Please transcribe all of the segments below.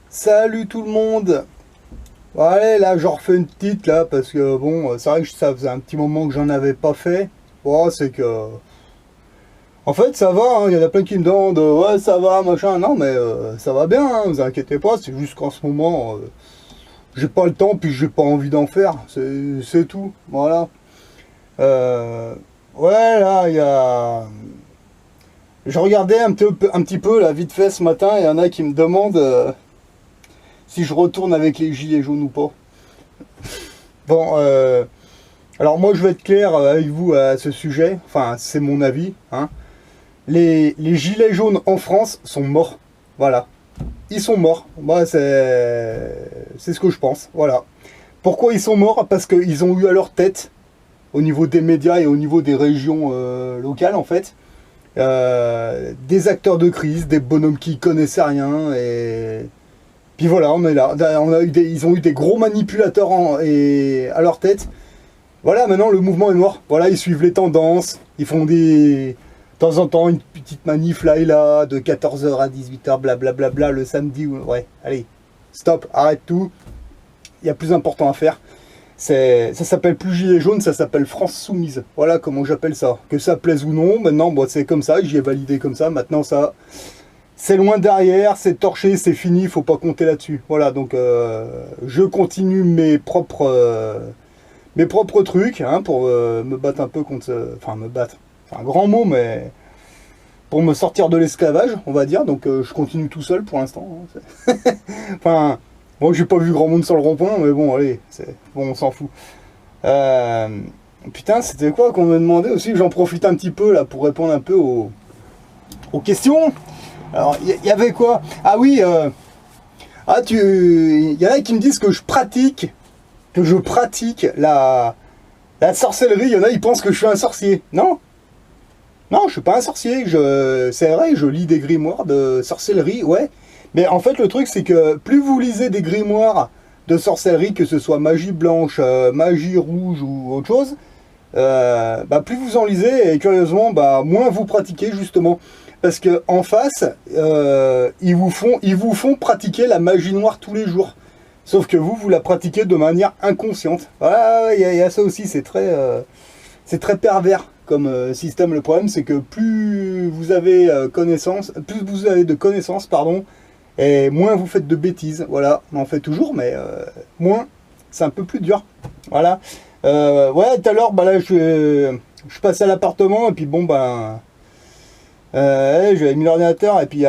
Salut tout le monde. Bon, allez, là, j'en refais une petite, là, parce que, bon, c'est vrai que ça faisait un petit moment que j'en avais pas fait. Bon, c'est que... En fait, ça va, hein, il y en a plein qui me demandent, ouais, ça va, machin. Non, mais ça va bien, hein, vous inquiétez pas, c'est juste qu'en ce moment, j'ai pas le temps, puis j'ai pas envie d'en faire. C'est tout, voilà. Euh, ouais, là, il y a... Je regardais un petit peu, là, vite fait, ce matin, il y en a qui me demandent si je retourne avec les gilets jaunes ou pas. Bon, alors moi je vais être clair avec vous à ce sujet, enfin c'est mon avis, hein. Les gilets jaunes en France sont morts, voilà. Ils sont morts, moi c'est ce que je pense, voilà. Pourquoi ils sont morts? Parce qu'ils ont eu à leur tête, au niveau des médias et au niveau des régions locales en fait, des acteurs de crise, des bonhommes qui connaissaient rien et... Puis voilà, on est là. Ils ont eu des gros manipulateurs à leur tête. Voilà, maintenant le mouvement est mort. Voilà, ils suivent les tendances. Ils font de temps en temps une petite manif là et là, de 14h à 18h, blablabla, le samedi. Ouais, allez, stop, arrête tout. Il y a plus important à faire. Ça s'appelle plus Gilet jaune, ça s'appelle France soumise. Voilà comment j'appelle ça. Que ça plaise ou non, maintenant, bon, c'est comme ça, j'y ai validé comme ça. Maintenant, ça, c'est loin derrière, c'est torché, c'est fini, faut pas compter là-dessus. Voilà, donc je continue mes propres trucs, hein, pour me battre un peu contre... Enfin, me battre, c'est un grand mot, mais pour me sortir de l'esclavage, on va dire. Donc je continue tout seul pour l'instant, hein. Enfin, bon, j'ai pas vu grand monde sur le rond-point, mais bon, allez, bon, on s'en fout. Euh, Putain, c'était quoi qu'on me demandait aussi? J'en profite un petit peu là pour répondre un peu aux questions. Alors, il y avait quoi? Ah oui, il y en a qui me disent que je pratique la sorcellerie. Il y en a, ils pensent que je suis un sorcier. Non, non, je suis pas un sorcier. C'est vrai, je lis des grimoires de sorcellerie, ouais. Mais en fait, le truc, c'est que plus vous lisez des grimoires de sorcellerie, que ce soit magie blanche, magie rouge ou autre chose, bah, plus vous en lisez, et curieusement, bah, moins vous pratiquez, justement. Parce que en face, ils vous font pratiquer la magie noire tous les jours. Sauf que vous la pratiquez de manière inconsciente. Voilà, il y a ça aussi, c'est très pervers comme système. Le problème, c'est que plus vous avez plus vous avez de connaissances, pardon, et moins vous faites de bêtises. Voilà, on en fait toujours, mais moins, c'est un peu plus dur. Voilà. Ouais, tout à l'heure, bah là, je passais à l'appartement, et puis bon, ben... j'avais mis l'ordinateur et puis il y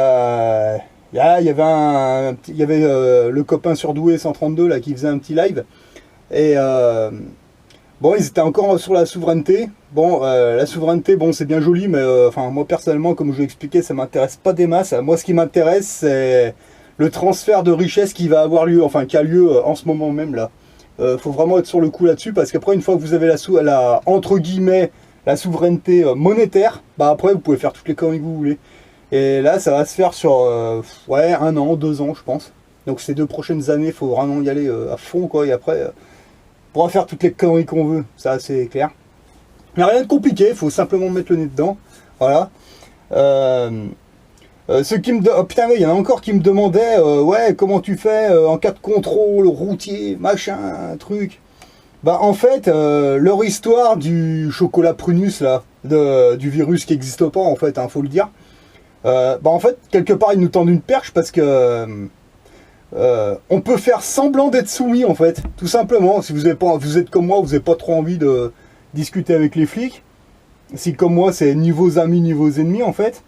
avait le copain surdoué 132 là qui faisait un petit live et bon, ils étaient encore sur la souveraineté. Bon, la souveraineté, bon, c'est bien joli, mais enfin moi personnellement, comme je l'ai expliqué, ça m'intéresse pas des masses. Moi, ce qui m'intéresse, c'est le transfert de richesse qui va avoir lieu, enfin qui a lieu en ce moment même là. Faut vraiment être sur le coup là-dessus, parce qu'après, une fois que vous avez entre guillemets, la souveraineté monétaire, bah après vous pouvez faire toutes les conneries que vous voulez. Et là, ça va se faire sur ouais, 1 an, 2 ans, je pense. Donc ces 2 prochaines années, il faut vraiment y aller à fond, quoi. Et après, on pourra faire toutes les conneries qu'on veut, ça c'est clair. Il n'y a rien de compliqué, il faut simplement mettre le nez dedans. Voilà. Ceux qui oh, putain, il y en a encore qui me demandaient, ouais, comment tu fais en cas de contrôle routier, machin, truc. Bah en fait, leur histoire du chocolat prunus là, du virus qui n'existe pas en fait, hein, faut le dire. Bah en fait, quelque part ils nous tendent une perche parce que on peut faire semblant d'être soumis en fait, tout simplement. Si vous êtes comme moi, vous n'avez pas trop envie de discuter avec les flics. Si comme moi, c'est ni vos amis ni vos ennemis en fait.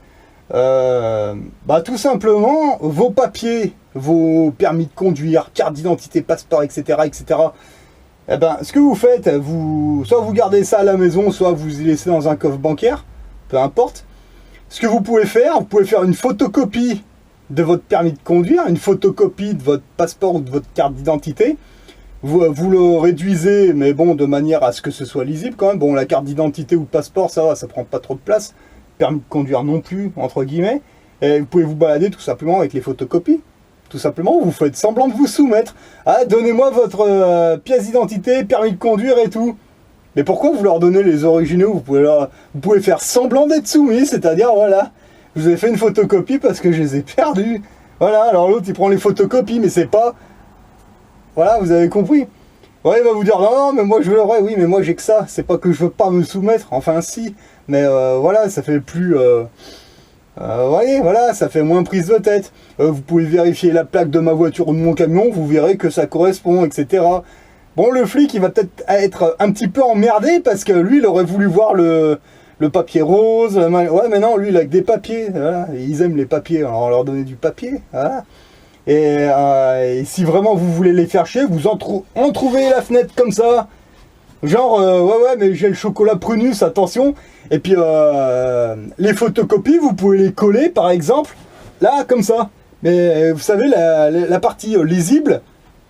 Bah tout simplement, vos papiers, vos permis de conduire, carte d'identité, passeport, etc., etc. Eh ben, ce que vous faites, soit vous gardez ça à la maison, soit vous y laissez dans un coffre bancaire, peu importe. Ce que vous pouvez faire une photocopie de votre permis de conduire, une photocopie de votre passeport ou de votre carte d'identité. Vous le réduisez, mais bon, de manière à ce que ce soit lisible quand même. Bon, la carte d'identité ou le passeport, ça va, ça prend pas trop de place. Permis de conduire non plus, entre guillemets. Et vous pouvez vous balader tout simplement avec les photocopies. Tout simplement, vous faites semblant de vous soumettre. Ah, donnez-moi votre pièce d'identité, permis de conduire et tout. Mais pourquoi vous leur donnez les originaux? Vous pouvez faire semblant d'être soumis, c'est-à-dire, voilà, je vous ai fait une photocopie parce que je les ai perdus. Voilà, alors l'autre il prend les photocopies, mais c'est pas... Voilà, vous avez compris. Ouais, il va vous dire, non, non, mais moi je veux le vrai, oui, mais moi j'ai que ça, c'est pas que je veux pas me soumettre, enfin si, mais voilà, ça fait plus... voyez, voilà, ça fait moins prise de tête. Vous pouvez vérifier la plaque de ma voiture ou de mon camion, vous verrez que ça correspond, etc. Bon, le flic, il va peut-être être un petit peu emmerdé parce que lui, il aurait voulu voir le papier rose. Ouais, mais non, lui, il a que des papiers. Voilà. Ils aiment les papiers, alors on leur donner du papier. Voilà. Et si vraiment vous voulez les faire chier, vous en trouvez la fenêtre comme ça. Genre, ouais, mais j'ai le chocolat Prunus, attention. Et puis, les photocopies, vous pouvez les coller, par exemple, là, comme ça. Mais vous savez, la partie lisible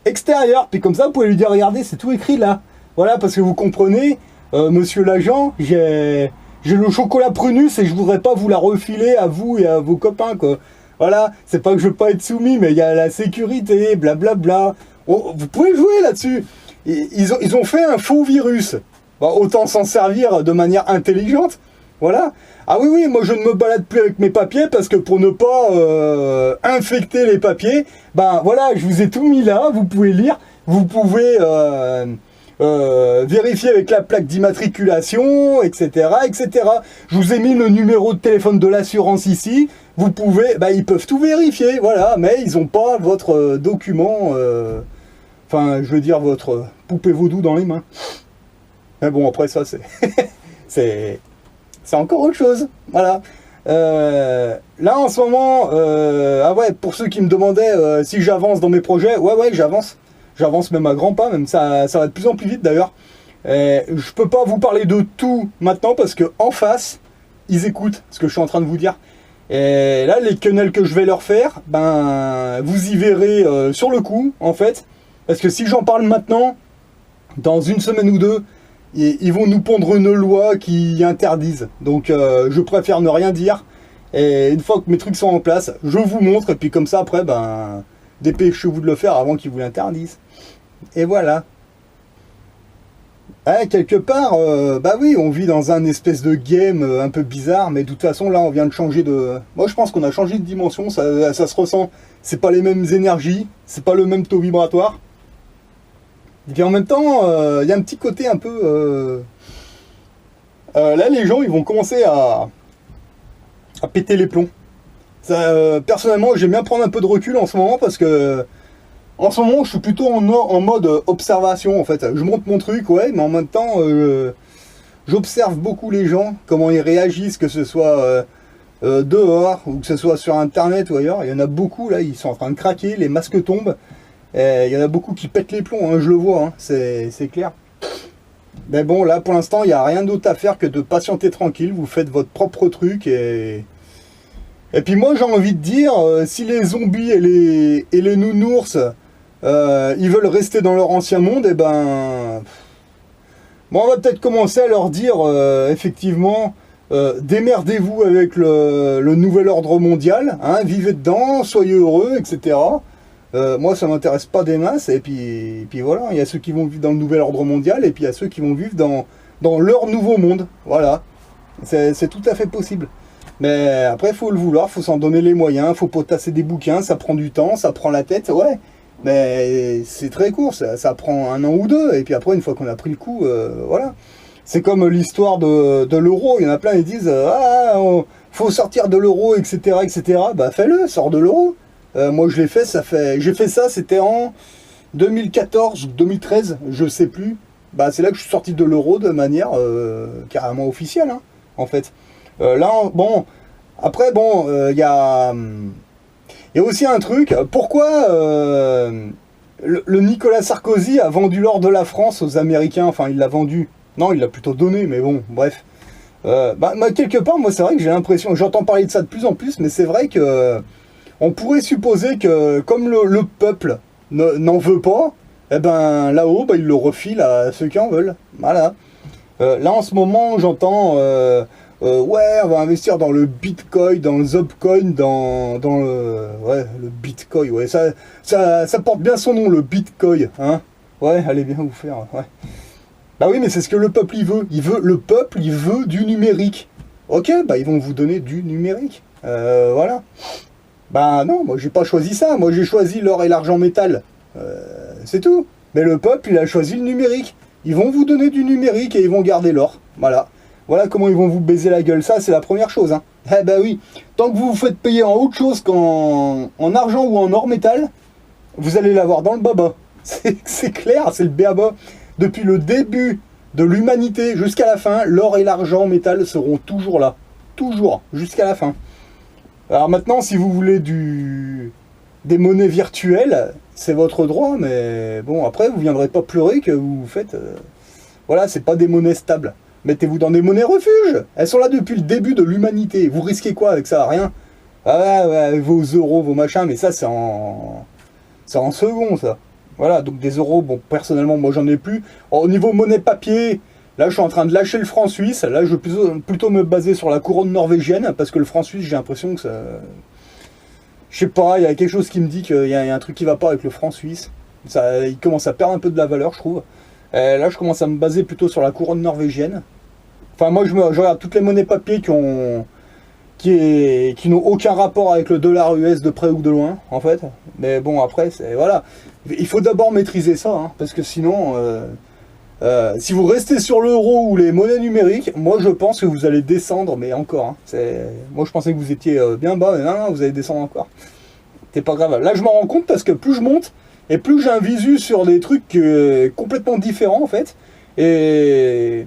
extérieure. Puis comme ça, vous pouvez lui dire, regardez, c'est tout écrit là. Voilà, parce que vous comprenez, monsieur l'agent, j'ai le chocolat Prunus et je voudrais pas vous la refiler à vous et à vos copains, quoi. Voilà, c'est pas que je veux pas être soumis, mais il y a la sécurité, blablabla. Oh, vous pouvez jouer là-dessus. Ils ont fait un faux virus. Bah, autant s'en servir de manière intelligente. Voilà. Ah oui, oui, moi je ne me balade plus avec mes papiers parce que pour ne pas infecter les papiers, ben voilà, je vous ai tout mis là, vous pouvez lire, vous pouvez vérifier avec la plaque d'immatriculation, etc., etc. Je vous ai mis le numéro de téléphone de l'assurance ici. Vous pouvez, ben, ils peuvent tout vérifier, voilà, mais ils n'ont pas votre document, enfin, je veux dire, votre poupée vaudou dans les mains. Mais bon, après ça, c'est encore autre chose, voilà. Là, en ce moment, ah ouais, pour ceux qui me demandaient si j'avance dans mes projets, ouais, j'avance. J'avance même à grands pas, même ça va de plus en plus vite d'ailleurs. Je peux pas vous parler de tout maintenant parce que en face, ils écoutent ce que je suis en train de vous dire. Et là, les quenelles que je vais leur faire, ben, vous y verrez sur le coup, en fait. Parce que si j'en parle maintenant, dans une semaine ou deux, ils vont nous pondre une loi qui interdise. Donc, je préfère ne rien dire. Et une fois que mes trucs sont en place, je vous montre. Et puis comme ça, après, ben, dépêchez-vous de le faire avant qu'ils vous l'interdisent. Et voilà. Ouais, quelque part, bah oui, on vit dans un espèce de game un peu bizarre, mais de toute façon, là, on vient de changer de... Moi, je pense qu'on a changé de dimension, ça se ressent. C'est pas les mêmes énergies, c'est pas le même taux vibratoire. Et puis en même temps, il y a un petit côté un peu... là, les gens, ils vont commencer à péter les plombs. Ça, personnellement, j'aime bien prendre un peu de recul en ce moment, parce que... En ce moment, je suis plutôt en mode observation, en fait. Je monte mon truc, ouais, mais en même temps, j'observe beaucoup les gens, comment ils réagissent, que ce soit dehors, ou que ce soit sur Internet ou ailleurs. Il y en a beaucoup, là, ils sont en train de craquer, les masques tombent. Et il y en a beaucoup qui pètent les plombs, hein, je le vois, hein, c'est clair. Mais bon, là, pour l'instant, il n'y a rien d'autre à faire que de patienter tranquille. Vous faites votre propre truc et... Et puis moi, j'ai envie de dire, si les zombies et les nounours... ils veulent rester dans leur ancien monde, et ben... Bon, on va peut-être commencer à leur dire, effectivement, démerdez-vous avec le nouvel ordre mondial, hein, vivez dedans, soyez heureux, etc. Moi, ça m'intéresse pas des masses, et puis voilà, il y a ceux qui vont vivre dans le nouvel ordre mondial, et puis il y a ceux qui vont vivre dans leur nouveau monde, voilà. C'est tout à fait possible. Mais après, il faut le vouloir, il faut s'en donner les moyens, il faut potasser des bouquins, ça prend du temps, ça prend la tête, ouais. Mais c'est très court, ça prend 1 an ou 2, et puis après, une fois qu'on a pris le coup, voilà. C'est comme l'histoire de l'euro, il y en a plein, ils disent « Ah, faut sortir de l'euro, etc. etc. » Bah fais-le, sors de l'euro. Moi, je l'ai fait, j'ai fait ça, c'était en 2014 ou 2013, je sais plus. Bah c'est là que je suis sorti de l'euro de manière carrément officielle, hein, en fait. Là, bon, après, bon, il y a... Il y a aussi un truc, pourquoi le Nicolas Sarkozy a vendu l'or de la France aux Américains, enfin il l'a vendu, non il l'a plutôt donné, mais bon, bref. Quelque part, moi c'est vrai que j'ai l'impression, j'entends parler de ça de plus en plus, mais c'est vrai que on pourrait supposer que comme le peuple n'en veut pas, eh ben là-haut, il le refile à ceux qui en veulent, voilà. Là en ce moment, j'entends... ouais, on va investir dans le Bitcoin, dans le Zopcoin, dans le Bitcoin, ouais, ça porte bien son nom, le Bitcoin, hein, ouais, allez bien vous faire, ouais. Bah oui, mais c'est ce que le peuple, le peuple, il veut du numérique. Ok, bah ils vont vous donner du numérique, voilà. Ben non, moi j'ai pas choisi ça, moi j'ai choisi l'or et l'argent métal. C'est tout. Mais le peuple, il a choisi le numérique. Ils vont vous donner du numérique et ils vont garder l'or. Voilà. Voilà comment ils vont vous baiser la gueule. Ça, c'est la première chose. Hein. Eh ben oui. Tant que vous vous faites payer en autre chose qu'en argent ou en or métal, vous allez l'avoir dans le baba. C'est clair, c'est le béaba. Depuis le début de l'humanité jusqu'à la fin, l'or et l'argent métal seront toujours là. Toujours, jusqu'à la fin. Alors maintenant, si vous voulez des monnaies virtuelles, c'est votre droit, mais bon, après, vous viendrez pas pleurer que vous faites... voilà, c'est pas des monnaies stables. Mettez-vous dans des monnaies refuges. Elles sont là depuis le début de l'humanité. Vous risquez quoi avec ça? Rien. Ah ouais, vos euros, vos machins, mais ça, c'est en second, ça. Voilà, donc des euros, bon, personnellement, moi, j'en ai plus. Au niveau monnaie papier, là, je suis en train de lâcher le franc suisse. Là, je vais plutôt me baser sur la couronne norvégienne, parce que le franc suisse, j'ai l'impression que ça... Je sais pas, il y a quelque chose qui me dit qu'il y a un truc qui va pas avec le franc suisse. Ça, il commence à perdre un peu de la valeur, je trouve. Et là, je commence à me baser plutôt sur la couronne norvégienne. Enfin, moi, je regarde toutes les monnaies papier qui n'ont aucun rapport avec le dollar US de près ou de loin, en fait. Mais bon, après, voilà. Il faut d'abord maîtriser ça, hein, parce que sinon, si vous restez sur l'euro ou les monnaies numériques, moi, je pense que vous allez descendre, mais encore. Hein, moi, je pensais que vous étiez bien bas, mais non, vous allez descendre encore. C'est pas grave. Là, je m'en rends compte parce que plus je monte, et plus j'ai un visu sur des trucs complètement différents, en fait. Mais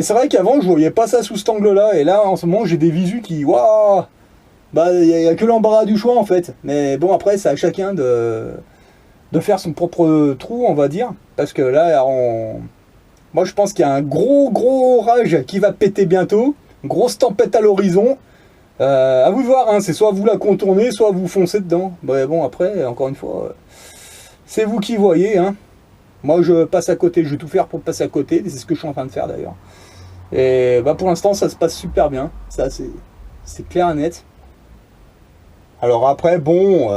c'est vrai qu'avant, je voyais pas ça sous cet angle-là. Et là, en ce moment, j'ai des visus qui... Waouh! Bah, il n'y a que l'embarras du choix, en fait. Mais bon, après, c'est à chacun de faire son propre trou, on va dire. Parce que là, moi, je pense qu'il y a un gros orage qui va péter bientôt. Grosse tempête à l'horizon. À vous de voir, hein. C'est soit vous la contournez, soit vous foncez dedans. Bah, bon, après, encore une fois... c'est vous qui voyez, hein. Moi, je passe à côté, je vais tout faire pour passer à côté, c'est ce que je suis en train de faire d'ailleurs. Et bah, pour l'instant, ça se passe super bien, ça c'est clair et net. Alors après, bon,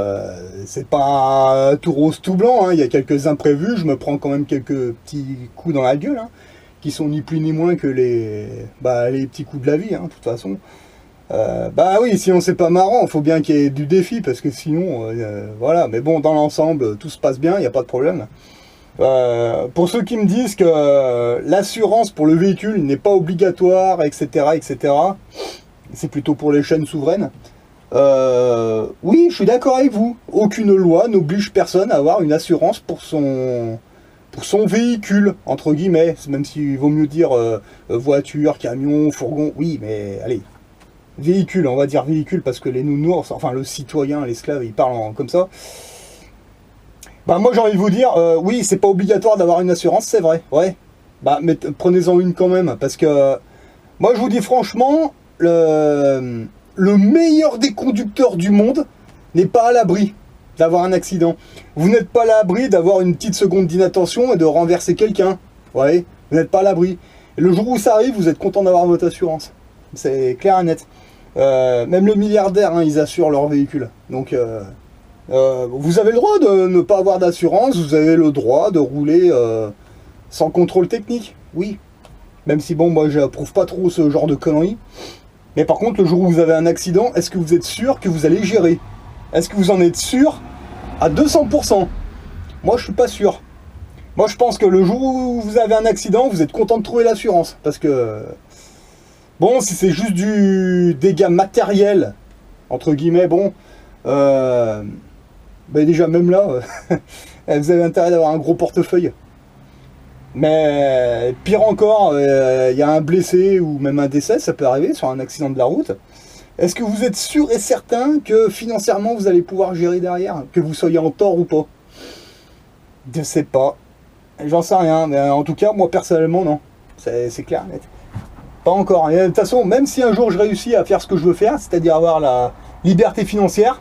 c'est pas tout rose tout blanc, hein. Il y a quelques imprévus, je me prends quand même quelques petits coups dans la gueule, hein, qui sont ni plus ni moins que les petits coups de la vie, hein, de toute façon. Bah oui, sinon c'est pas marrant, il faut bien qu'il y ait du défi, parce que sinon, voilà, mais bon, dans l'ensemble, tout se passe bien, il n'y a pas de problème. Pour ceux qui me disent que l'assurance pour le véhicule n'est pas obligatoire, etc., c'est plutôt pour les chaînes souveraines, oui, je suis d'accord avec vous, aucune loi n'oblige personne à avoir une assurance pour son véhicule, entre guillemets, même s'il vaut mieux dire voiture, camion, fourgon, oui, mais allez... véhicule, on va dire véhicule, parce que les nounours, enfin le citoyen, l'esclave, ils parlent comme ça. Bah moi j'ai envie de vous dire, oui, c'est pas obligatoire d'avoir une assurance, c'est vrai, ouais. Bah mais prenez-en une quand même, parce que moi je vous dis franchement, le meilleur des conducteurs du monde n'est pas à l'abri d'avoir un accident. Vous n'êtes pas à l'abri d'avoir une petite seconde d'inattention et de renverser quelqu'un, ouais, vous n'êtes pas à l'abri. Et le jour où ça arrive, vous êtes content d'avoir votre assurance. C'est clair et net. Même le milliardaire, hein, ils assurent leur véhicule. Donc, vous avez le droit de ne pas avoir d'assurance, vous avez le droit de rouler sans contrôle technique, oui. Même si, bon, moi, j'approuve pas trop ce genre de conneries. Mais par contre, le jour où vous avez un accident, est-ce que vous êtes sûr que vous allez gérer? Est-ce que vous en êtes sûr à 200%? Moi, je suis pas sûr. Moi, je pense que le jour où vous avez un accident, vous êtes content de trouver l'assurance. Parce que... bon, si c'est juste du dégât matériel, entre guillemets, bon, ben déjà même là, vous avez intérêt d'avoir un gros portefeuille. Mais pire encore, il y a un blessé ou même un décès, ça peut arriver sur un accident de la route. Est-ce que vous êtes sûr et certain que financièrement vous allez pouvoir gérer derrière, que vous soyez en tort ou pas? Je sais pas, j'en sais rien, mais en tout cas, moi personnellement, non. C'est clair, net. Pas encore. Et de toute façon, même si un jour je réussis à faire ce que je veux faire, c'est-à-dire avoir la liberté financière,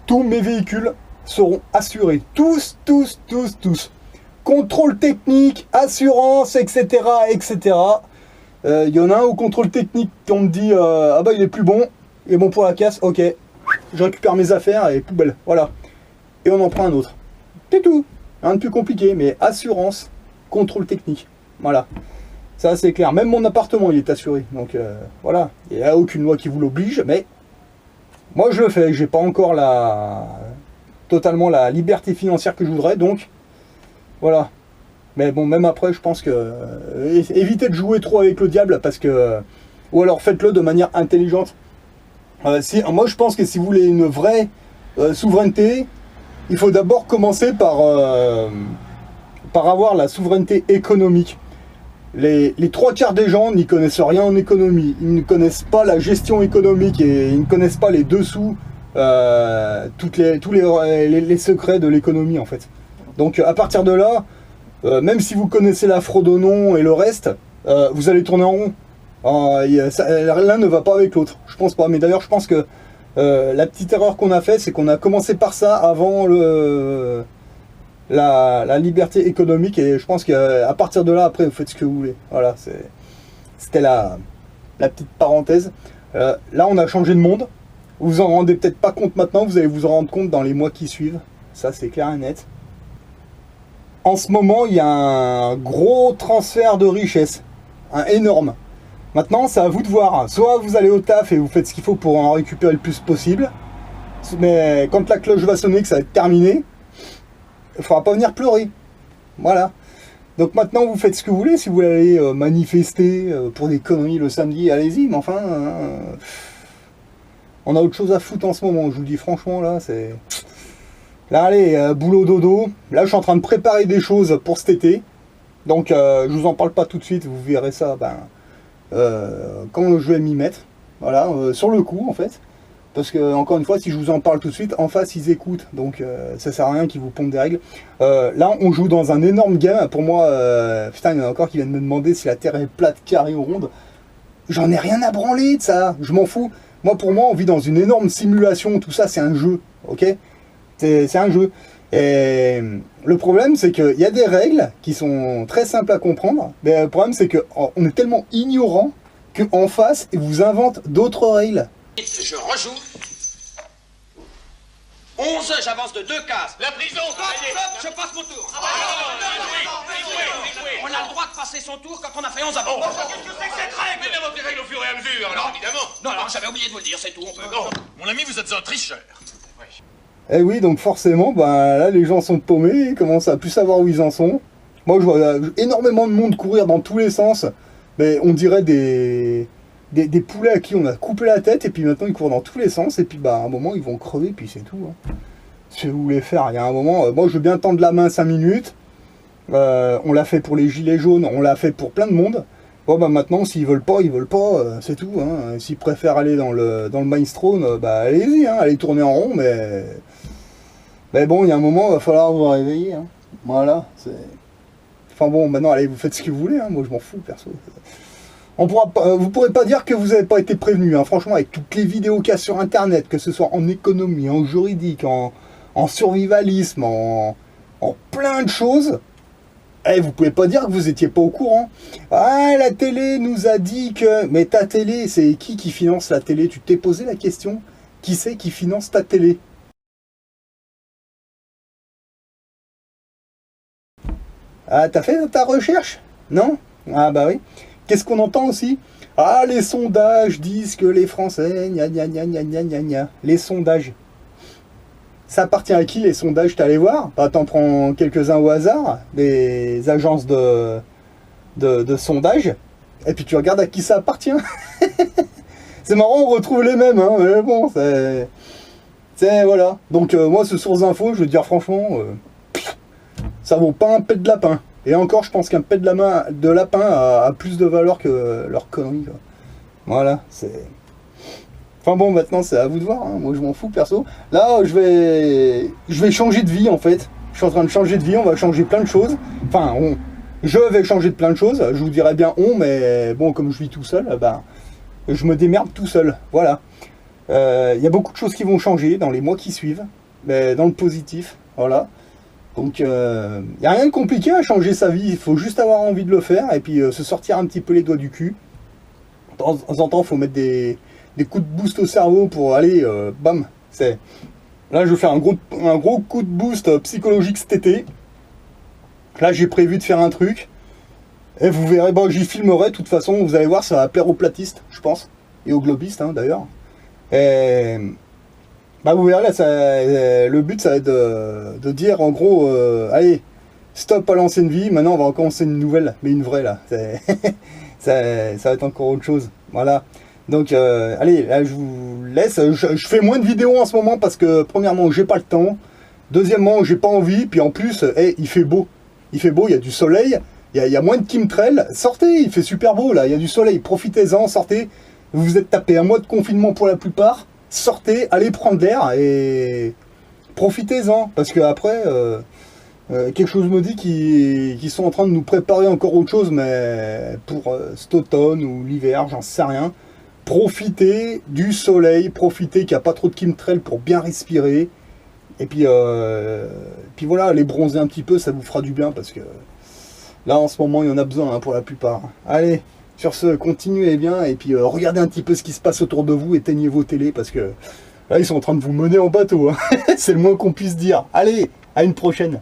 tous mes véhicules seront assurés. Tous. Contrôle technique, assurance, etc., etc. Il y en a un au contrôle technique qu'on me dit ah bah il est plus bon, il est bon pour la casse, ok. Je récupère mes affaires et poubelle, voilà. Et on en prend un autre. C'est tout. Rien de plus compliqué, mais assurance, contrôle technique. Voilà. Ça c'est clair, même mon appartement il est assuré, donc voilà, il n'y a aucune loi qui vous l'oblige, mais Moi je le fais, j'ai pas encore totalement la liberté financière que je voudrais, donc voilà. Mais bon, même après, je pense que évitez de jouer trop avec le diable, parce que ou alors faites-le de manière intelligente. Moi je pense que si vous voulez une vraie souveraineté, il faut d'abord commencer par avoir la souveraineté économique. Les 3 quarts des gens n'y connaissent rien en économie, ils ne connaissent pas la gestion économique et ils ne connaissent pas les dessous, tous les secrets de l'économie en fait. Donc à partir de là, même si vous connaissez la fraude au nom et le reste, vous allez tourner en rond. L'un ne va pas avec l'autre, je pense pas. Mais d'ailleurs je pense que la petite erreur qu'on a fait, c'est qu'on a commencé par ça avant la liberté économique, et je pense qu'à partir de là, après, vous faites ce que vous voulez. Voilà, c'était la petite parenthèse. Là, on a changé de monde. Vous vous en rendez peut-être pas compte maintenant, vous allez vous en rendre compte dans les mois qui suivent. Ça, c'est clair et net. En ce moment, il y a un gros transfert de richesse. Un énorme. Maintenant, c'est à vous de voir. Soit vous allez au taf et vous faites ce qu'il faut pour en récupérer le plus possible. Mais quand la cloche va sonner, que ça va être terminé, il ne faudra pas venir pleurer. Voilà. Donc maintenant, vous faites ce que vous voulez. Si vous voulez aller manifester pour des conneries le samedi, allez-y. Mais enfin, on a autre chose à foutre en ce moment. Je vous le dis franchement, là, c'est... Là, allez, boulot dodo. Là, je suis en train de préparer des choses pour cet été. Donc, je vous en parle pas tout de suite. Vous verrez ça quand je vais m'y mettre. Voilà, sur le coup, en fait. Parce que, encore une fois, si je vous en parle tout de suite, en face, ils écoutent. Donc, ça sert à rien qu'ils vous pondent des règles. Là, on joue dans un énorme game. Pour moi, putain, il y en a encore qui viennent me demander si la Terre est plate, carrée ou ronde. J'en ai rien à branler de ça. Je m'en fous. Moi, pour moi, on vit dans une énorme simulation. Tout ça, c'est un jeu. Ok ? C'est un jeu. Et le problème, c'est qu'il y a des règles qui sont très simples à comprendre. Mais le problème, c'est qu'on est tellement ignorant qu'en face, ils vous inventent d'autres règles. Je rejoue. 11, j'avance de 2 cases. La prison. Je passe mon tour. On a le droit de passer son tour quand on a fait 11 avant. Qu'est-ce que c'est que cette règle? Mais inventez règles au fur et à mesure, alors évidemment. Non, j'avais oublié de vous le dire, c'est tout. Non, mon ami, vous êtes un tricheur. Et oui, donc forcément, là, les gens sont paumés, ils commencent à plus savoir où ils en sont. Moi, je vois énormément de monde courir dans tous les sens. Mais on dirait des poulets à qui on a coupé la tête, et puis maintenant ils courent dans tous les sens, et puis à un moment ils vont crever, puis c'est tout. Hein. Si vous voulez faire, il y a un moment, moi je veux bien tendre la main 5 minutes, on l'a fait pour les gilets jaunes, on l'a fait pour plein de monde. Bon maintenant s'ils veulent pas, c'est tout. Hein. S'ils préfèrent aller dans le Mindstorm, allez-y, hein, allez tourner en rond, mais bon, il y a un moment, il va falloir vous réveiller. Hein. Voilà, c'est... Enfin bon, maintenant allez, vous faites ce que vous voulez, hein. Moi je m'en fous, perso. Vous pourrez pas dire que vous n'avez pas été prévenu, hein. Franchement, avec toutes les vidéos qu'il y a sur internet, que ce soit en économie, en juridique, en survivalisme, en plein de choses, vous pouvez pas dire que vous étiez pas au courant. Ah, la télé nous a dit que... Mais ta télé, c'est qui finance la télé? Tu t'es posé la question? Qui c'est qui finance ta télé? Ah, t'as fait ta recherche? Non? Ah bah oui. Qu'est-ce qu'on entend aussi? Ah, les sondages disent que les Français, gna gna gna gna gna gna gna. Les sondages. Ça appartient à qui les sondages? T'es allé voir? T'en prends quelques-uns au hasard, des agences de sondage, et puis tu regardes à qui ça appartient. C'est marrant, on retrouve les mêmes, hein, mais bon, c'est voilà. Donc moi, ce source d'info, je veux dire franchement, ça vaut pas un pet de lapin. Et encore, je pense qu'un pet de lapin a plus de valeur que leur connerie, quoi. Voilà, c'est... Enfin bon, maintenant, c'est à vous de voir, hein. Moi, je m'en fous, perso. Là, je vais changer de vie, en fait. Je suis en train de changer de vie, on va changer plein de choses. Enfin, je vais changer de plein de choses. Je vous dirais bien mais bon, comme je vis tout seul, je me démerde tout seul. Voilà. Il y a beaucoup de choses qui vont changer dans les mois qui suivent, mais dans le positif, voilà. Donc, il n'y a rien de compliqué à changer sa vie, il faut juste avoir envie de le faire, et puis se sortir un petit peu les doigts du cul. De temps en temps, il faut mettre des coups de boost au cerveau pour aller, bam, c'est... Là, je vais faire un gros coup de boost psychologique cet été. Là, j'ai prévu de faire un truc, et vous verrez, j'y filmerai, de toute façon, vous allez voir, ça va plaire aux platistes, je pense, et aux globistes, hein, d'ailleurs. Et Bah vous verrez là, le but ça va être de dire en gros, allez, stop à l'ancienne vie, maintenant on va recommencer une nouvelle, mais une vraie là. Ça va être encore autre chose. Voilà. Donc allez, là je vous laisse. Je fais moins de vidéos en ce moment parce que premièrement j'ai pas le temps. Deuxièmement j'ai pas envie. Puis en plus, il fait beau. Il fait beau, il y a du soleil. Il y a moins de chemtrails. Sortez, il fait super beau là, il y a du soleil. Profitez-en, sortez. Vous vous êtes tapé un mois de confinement pour la plupart. Sortez, allez prendre l'air et profitez-en. Parce que après, quelque chose me dit qu'ils sont en train de nous préparer encore autre chose, mais pour cet automne ou l'hiver, j'en sais rien. Profitez du soleil, profitez qu'il n'y a pas trop de chemtrails pour bien respirer. Et puis voilà, allez bronzer un petit peu, ça vous fera du bien parce que là en ce moment il y en a besoin hein, pour la plupart. Allez, sur ce, continuez bien et puis regardez un petit peu ce qui se passe autour de vous, éteignez vos télés parce que là ils sont en train de vous mener en bateau. Hein. C'est le moins qu'on puisse dire. Allez, à une prochaine.